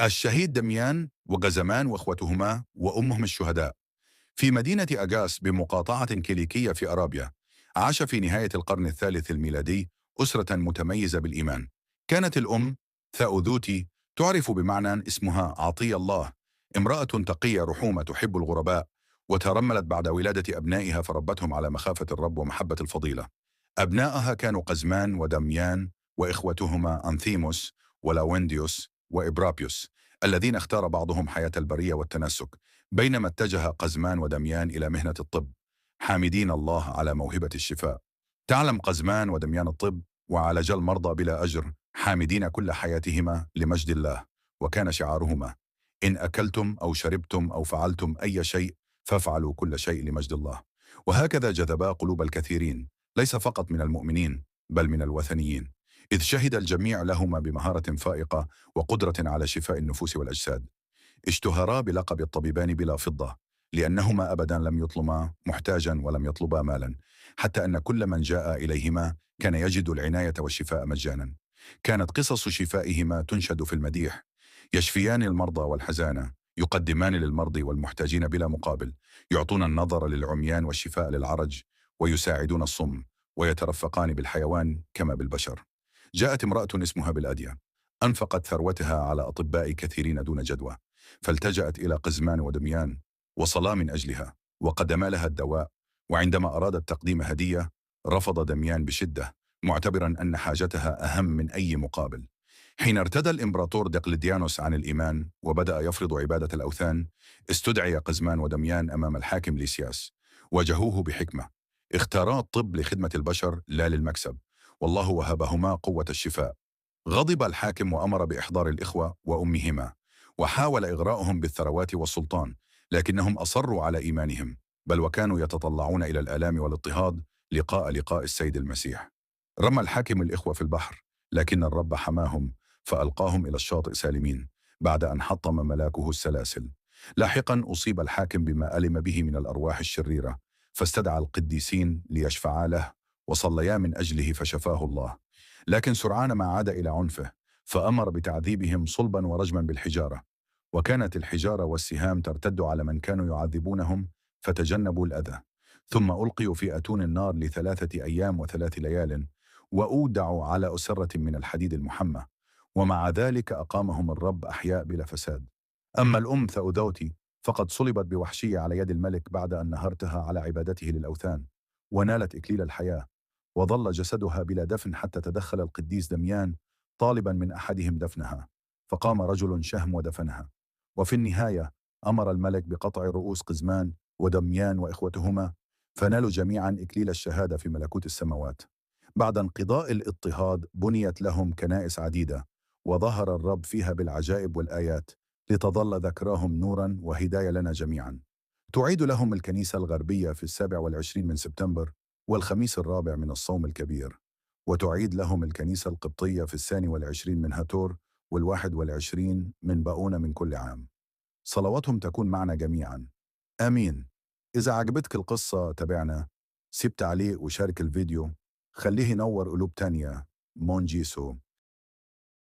الشهيد دميان وغزمان واخوتهما وامهم الشهداء. في مدينة أجاس بمقاطعة كيليكية في أرابيا، عاش في نهاية القرن الثالث الميلادي أسرة متميزة بالإيمان. كانت الأم ثاؤذوتي تعرف بمعنى اسمها عطية الله، امرأة تقية رحومة تحب الغرباء، وترملت بعد ولادة أبنائها فربتهم على مخافة الرب ومحبة الفضيلة. أبنائها كانوا قزمان ودميان، وإخوتهما أنثيموس ولاوينديوس وإبرابيوس، الذين اختار بعضهم حياة البرية والتنسك، بينما اتجه قزمان ودميان إلى مهنة الطب، حامدين الله على موهبة الشفاء. تعلم قزمان ودميان الطب، وعالجا المرضى بلا أجر، حامدين كل حياتهما لمجد الله. وكان شعارهما: إن أكلتم أو شربتم أو فعلتم أي شيء فافعلوا كل شيء لمجد الله. وهكذا جذبا قلوب الكثيرين، ليس فقط من المؤمنين بل من الوثنيين، إذ شهد الجميع لهما بمهارة فائقة وقدرة على شفاء النفوس والأجساد. اشتهرا بلقب الطبيبان بلا فضة، لأنهما أبدا لم يطلما محتاجا ولم يطلبا مالا، حتى أن كل من جاء إليهما كان يجد العناية والشفاء مجانا. كانت قصص شفائهما تنشد في المديح: يشفيان المرضى والحزانة، يقدمان للمرضى والمحتاجين بلا مقابل، يعطون النظر للعميان والشفاء للعرج، ويساعدون الصم، ويترفقان بالحيوان كما بالبشر. جاءت امرأة اسمها بالأدية، أنفقت ثروتها على أطباء كثيرين دون جدوى، فالتجأت إلى قزمان ودميان، وصلا من أجلها وقدما لها الدواء. وعندما أرادت تقديم هدية، رفض دميان بشدة، معتبرا أن حاجتها أهم من أي مقابل. حين ارتدى الإمبراطور دقلديانوس عن الإيمان وبدأ يفرض عبادة الأوثان، استدعي قزمان ودميان أمام الحاكم ليسياس. واجهوه بحكمة، اختارا الطب لخدمة البشر لا للمكسب، والله وهبهما قوة الشفاء. غضب الحاكم وأمر بإحضار الإخوة وأمهما، وحاول إغراءهم بالثروات والسلطان، لكنهم أصروا على إيمانهم، بل وكانوا يتطلعون إلى الآلام والاضطهاد لقاء السيد المسيح. رمى الحاكم الإخوة في البحر، لكن الرب حماهم فألقاهم إلى الشاطئ سالمين، بعد أن حطم ملاكه السلاسل. لاحقا أصيب الحاكم بما ألم به من الأرواح الشريرة، فاستدعى القديسين ليشفعا له، وصليا من أجله فشفاه الله. لكن سرعان ما عاد إلى عنفه، فأمر بتعذيبهم صلبا ورجما بالحجارة. وكانت الحجارة والسهام ترتد على من كانوا يعذبونهم، فتجنبوا الأذى. ثم ألقيوا في أتون النار ل3 أيام و3 ليال، وأودعوا على أسرة من الحديد المحمى. ومع ذلك أقامهم الرب أحياء بلا فساد. أما الأم ثأودوتي فقد صلبت بوحشية على يد الملك بعد أن نهرتها على عبادته للأوثان، ونالت إكليل الحياة. وظل جسدها بلا دفن حتى تدخل القديس دميان طالبا من أحدهم دفنها، فقام رجل شهم ودفنها. وفي النهاية أمر الملك بقطع رؤوس قزمان ودميان وإخوتهما، فنالوا جميعا إكليل الشهادة في ملكوت السماوات. بعد انقضاء الاضطهاد بنيت لهم كنائس عديدة، وظهر الرب فيها بالعجائب والآيات، لتظل ذكراهم نورا وهداية لنا جميعا. تعيد لهم الكنيسة الغربية في 27 من سبتمبر والخميس الرابع من الصوم الكبير، وتعيد لهم الكنيسة القبطية في 22 من هاتور وال21 من باؤونة من كل عام. صلواتهم تكون معنا جميعا، آمين. إذا عجبتك القصة تابعنا، سيب تعليق وشارك الفيديو، خليه ينور قلوب تانية. مون جيسو.